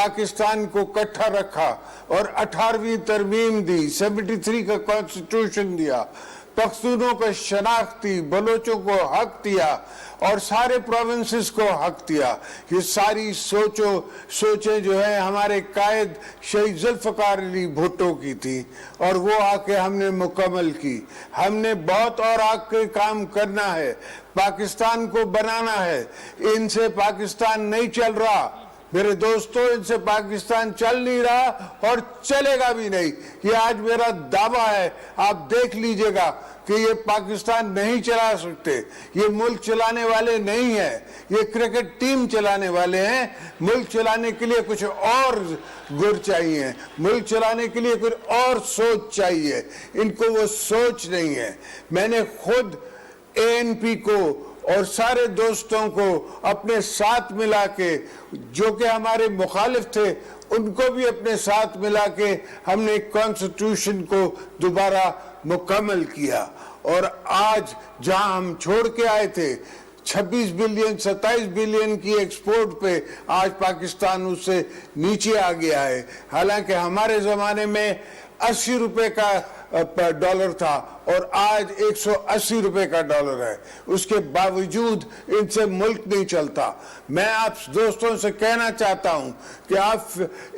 पाकिस्तान को इकट्ठा रखा और 18वीं तरमीम दी, 73 का कॉन्स्टिट्यूशन दिया, पख्तूनों को शनाख्त दी, बलोचों को हक दिया और सारे प्रोविंसेस को हक दिया। ये सारी सोचें जो है हमारे कायद शहीद जुल्फ़िकार अली भुट्टो की थी और वो आके हमने मुकम्मल की। हमने बहुत और आगे काम करना है, पाकिस्तान को बनाना है। इनसे पाकिस्तान नहीं चल रहा मेरे दोस्तों, इनसे पाकिस्तान चल नहीं रहा और चलेगा भी नहीं। ये आज मेरा दावा है, आप देख लीजिएगा कि ये पाकिस्तान नहीं चला सकते। ये मुल्क चलाने वाले नहीं है, ये क्रिकेट टीम चलाने वाले हैं। मुल्क चलाने के लिए कुछ और गुर चाहिए, मुल्क चलाने के लिए कुछ और सोच चाहिए। इनको वो सोच नहीं है। मैंने खुद ANP को और सारे दोस्तों को अपने साथ मिला के, जो कि हमारे मुखालिफ थे, उनको भी अपने साथ मिला के हमने कॉन्स्टिट्यूशन को दोबारा मुकम्मल किया। और आज जहां हम छोड़ के आए थे 26 बिलियन 27 बिलियन की एक्सपोर्ट पे, आज पाकिस्तान उससे नीचे आ गया है। हालांकि हमारे ज़माने में 80 रुपए का डॉलर था और आज 180 रुपए का डॉलर है। उसके बावजूद इनसे मुल्क नहीं चलता। मैं आप दोस्तों से कहना चाहता हूं कि आप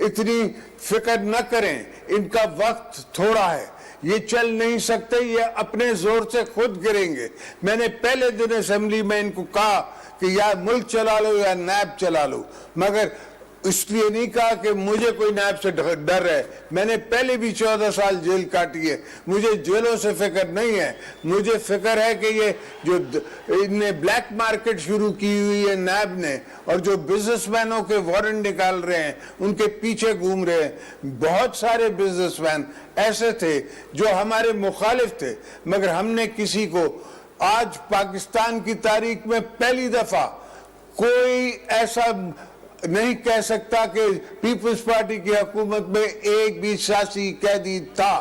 इतनी फिक्र न करें, इनका वक्त थोड़ा है, ये चल नहीं सकते, ये अपने जोर से खुद गिरेंगे। मैंने पहले दिन असेंबली में इनको कहा कि या मुल्क चला लो या नैब चला लो, मगर इसलिए नहीं कहा कि मुझे कोई नैब से डर है। मैंने पहले भी 14 साल जेल काटी है, मुझे जेलों से फिक्र नहीं है। मुझे फिक्र है कि ये जो इनने ब्लैक मार्केट शुरू की हुई है नैब ने, और जो बिजनेसमैनों के वारंट निकाल रहे हैं, उनके पीछे घूम रहे हैं। बहुत सारे बिजनेसमैन ऐसे थे जो हमारे मुखालिफ थे, मगर हमने किसी को, आज पाकिस्तान की तारीख में पहली दफा कोई ऐसा नहीं कह सकता कि पीपल्स पार्टी की हुकूमत में एक भी सियासी कैदी था।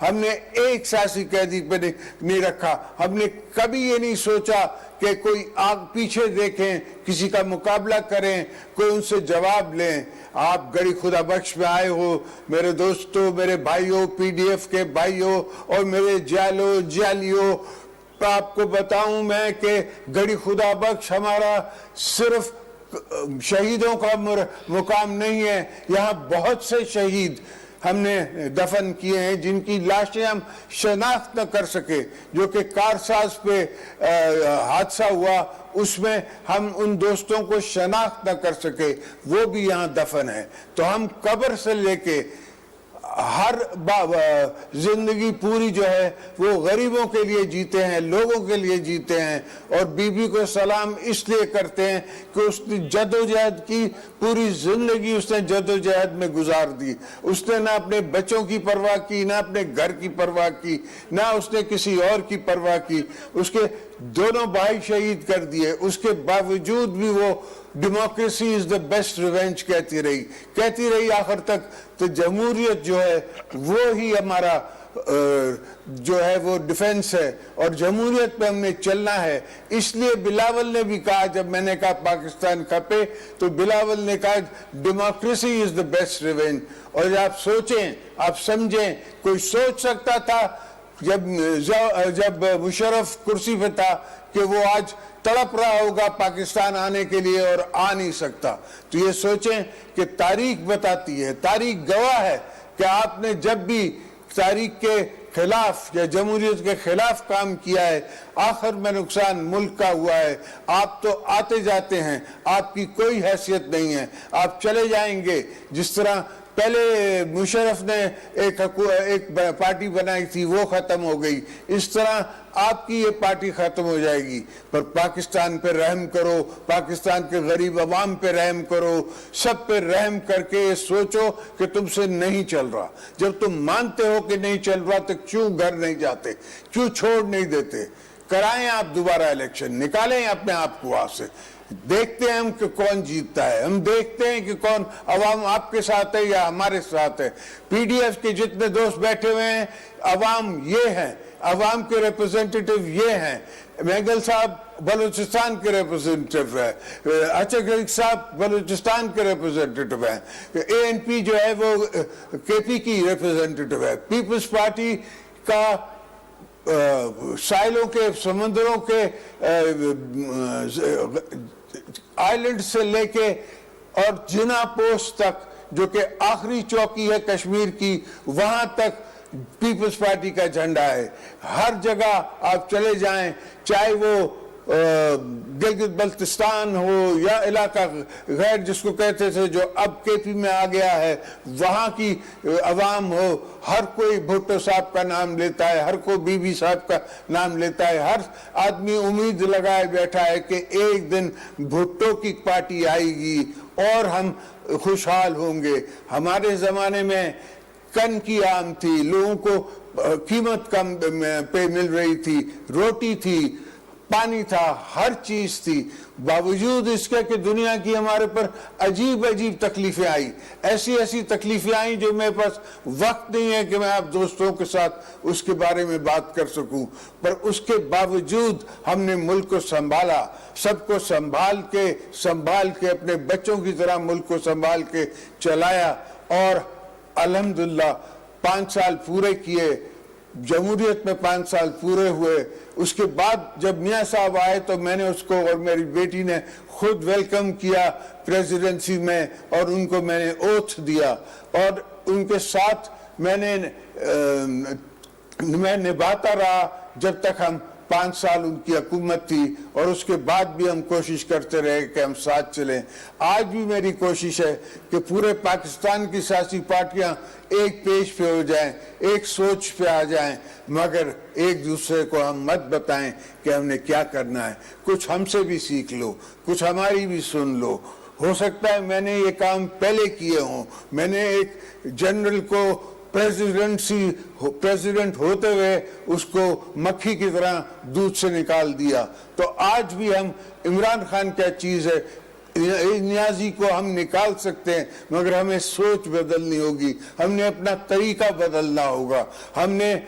हमने एक सियासी कैदी पे नहीं रखा। हमने कभी ये नहीं सोचा कि कोई आग पीछे देखें, किसी का मुकाबला करें, कोई उनसे जवाब लें। आप गड़ी खुदा बख्श में आए हो मेरे दोस्तों, मेरे भाइयों, PDF के भाइयों और मेरे जालियों, आपको बताऊं मैं कि गड़ी खुदा बख्श हमारा सिर्फ शहीदों का मुकाम नहीं है। यहाँ बहुत से शहीद हमने दफन किए हैं जिनकी लाशें हम शनाख्त न कर सके, जो कि कारसाज पे हादसा हुआ, उसमें हम उन दोस्तों को शनाख्त न कर सके, वो भी यहाँ दफन है। तो हम कब्र से लेके हर जिंदगी पूरी जो है वो गरीबों के लिए जीते हैं, लोगों के लिए जीते हैं। और बीबी को सलाम इसलिए करते हैं कि उसने जदोजहद की, पूरी जिंदगी उसने जदोजहद में गुजार दी। उसने ना अपने बच्चों की परवाह की, ना अपने घर की परवाह की, ना उसने किसी और की परवाह की। उसके दोनों भाई शहीद कर दिए, उसके बावजूद भी वो democracy is the best revenge कहती रही आखिर तक। तो जमहूरियत जो है वो ही हमारा जो है वो डिफेंस है, और जमहूरियत पे हमने चलना है। इसलिए बिलावल ने भी कहा, जब मैंने कहा पाकिस्तान खपे, तो बिलावल ने कहा democracy is the best revenge. और आप सोचें, आप समझें, कोई सोच सकता था जब मुशर्रफ कुर्सी पे था कि वो आज तड़प रहा होगा पाकिस्तान आने के लिए और आ नहीं सकता? तो ये सोचें कि तारीख बताती है, तारीख गवाह है कि आपने जब भी तारीख के खिलाफ या जमहूरियत के खिलाफ काम किया है, आखिर में नुकसान मुल्क का हुआ है। आप तो आते जाते हैं, आपकी कोई हैसियत नहीं है, आप चले जाएंगे। जिस तरह पहले मुशर्रफ ने एक पार्टी बनाई थी, वो खत्म हो गई, इस तरह आपकी ये पार्टी खत्म हो जाएगी। पर पाकिस्तान पे रहम करो, पाकिस्तान के गरीब अवाम पे रहम करो, सब पे रहम करके सोचो कि तुमसे नहीं चल रहा। जब तुम मानते हो कि नहीं चल रहा तो क्यों घर नहीं जाते, क्यों छोड़ नहीं देते? कराएं आप दोबारा इलेक्शन, निकालें अपने आप को वहां से। देखते हैं हम कि कौन जीतता है, हम देखते हैं कि कौन अवाम आपके साथ है या हमारे साथ है। पीडीएफ के जितने दोस्त बैठे हुए हैं, अवाम ये हैं, अवाम के रिप्रेजेंटेटिव ये हैं। मैगल साहब बलूचिस्तान के रिप्रेजेंटेटिव है, अचक साहब बलूचिस्तान के रिप्रेजेंटेटिव है, एएनपी जो है वो केपी की रिप्रेजेंटेटिव है, पीपल्स पार्टी का साइलों के समंदरों के आइलैंड से लेके और जिना पोस्ट तक जो कि आखिरी चौकी है कश्मीर की, वहां तक पीपल्स पार्टी का झंडा है। हर जगह आप चले जाएं, चाहे वो गिलगित बल्तिस्तान हो या इलाका गैर जिसको कहते थे जो अब केपी में आ गया है, वहां की अवाम हो, हर कोई भुट्टो साहब का नाम लेता है, हर कोई बीबी साहब का नाम लेता है, हर आदमी उम्मीद लगाए बैठा है कि एक दिन भुट्टो की पार्टी आएगी और हम खुशहाल होंगे। हमारे जमाने में कन की आम थी, लोगों को कीमत कम पे मिल रही थी, रोटी थी, पानी था, हर चीज थी। बावजूद इसके कि दुनिया की हमारे पर अजीब अजीब तकलीफें आई, ऐसी ऐसी तकलीफें आई जो मेरे पास वक्त नहीं है कि मैं आप दोस्तों के साथ उसके बारे में बात कर सकूं, पर उसके बावजूद हमने मुल्क को संभाला, सबको संभाल के अपने बच्चों की तरह मुल्क को संभाल के चलाया और अल्हम्दुलिल्लाह 5 साल पूरे किए। जमहूरियत में 5 साल पूरे हुए। उसके बाद जब मियाँ साहब आए तो मैंने उसको और मेरी बेटी ने खुद वेलकम किया प्रेसिडेंसी में और उनको मैंने ओथ दिया और उनके साथ मैं निभाता रहा जब तक हम 5 साल उनकी हुकूमत थी और उसके बाद भी हम कोशिश करते रहे कि हम साथ चलें। आज भी मेरी कोशिश है कि पूरे पाकिस्तान की सियासी पार्टियां एक पेज पे हो जाएं, एक सोच पे आ जाएं, मगर एक दूसरे को हम मत बताएं कि हमने क्या करना है। कुछ हमसे भी सीख लो, कुछ हमारी भी सुन लो। हो सकता है मैंने ये काम पहले किए हों, मैंने एक जनरल को प्रेसिडेंट होते हुए उसको मक्खी की तरह दूध से निकाल दिया, तो आज भी हम इमरान खान क्या चीज है, नियाजी को हम निकाल सकते हैं, मगर हमें सोच बदलनी होगी, हमने अपना तरीका बदलना होगा, हमने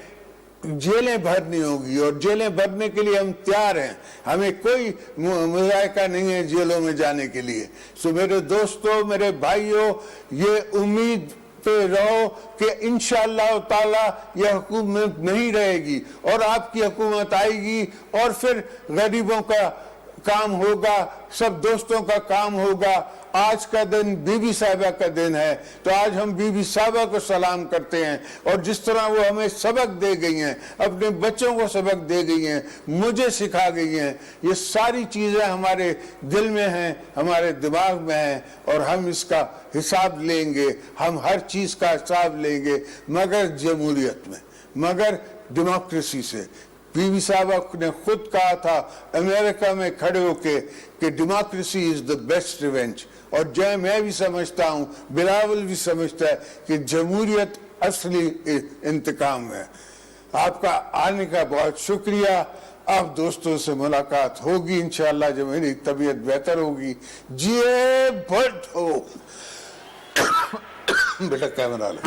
जेलें भरनी होगी और जेलें भरने के लिए हम तैयार हैं। हमें कोई मुज़ायका नहीं है जेलों में जाने के लिए। सो मेरे दोस्तों, मेरे भाइयों, ये उम्मीद पे रहो कि इंशाअल्लाह ताला यह हुकूमत नहीं रहेगी और आपकी हुकूमत आएगी और फिर गरीबों का काम होगा, सब दोस्तों का काम होगा। आज का दिन बीबी साहिबा का दिन है, तो आज हम बीबी साहिबा को सलाम करते हैं और जिस तरह वो हमें सबक दे गई हैं, अपने बच्चों को सबक दे गई हैं, मुझे सिखा गई हैं, ये सारी चीज़ें हमारे दिल में हैं, हमारे दिमाग में हैं और हम इसका हिसाब लेंगे, हम हर चीज़ का हिसाब लेंगे, मगर जमहूरियत में, मगर डेमोक्रेसी से। बीबी साहबा ने खुद कहा था अमेरिका में खड़े होके कि democracy is the best revenge, और जो मैं भी समझता हूँ, बिलावल भी समझता है कि जमहूरियत असली इंतकाम है। आपका आने का बहुत शुक्रिया। अब दोस्तों से मुलाकात होगी इंशाअल्लाह जब मेरी तबीयत बेहतर होगी। जिए भट्ट हो। बेटा कैमरा ले।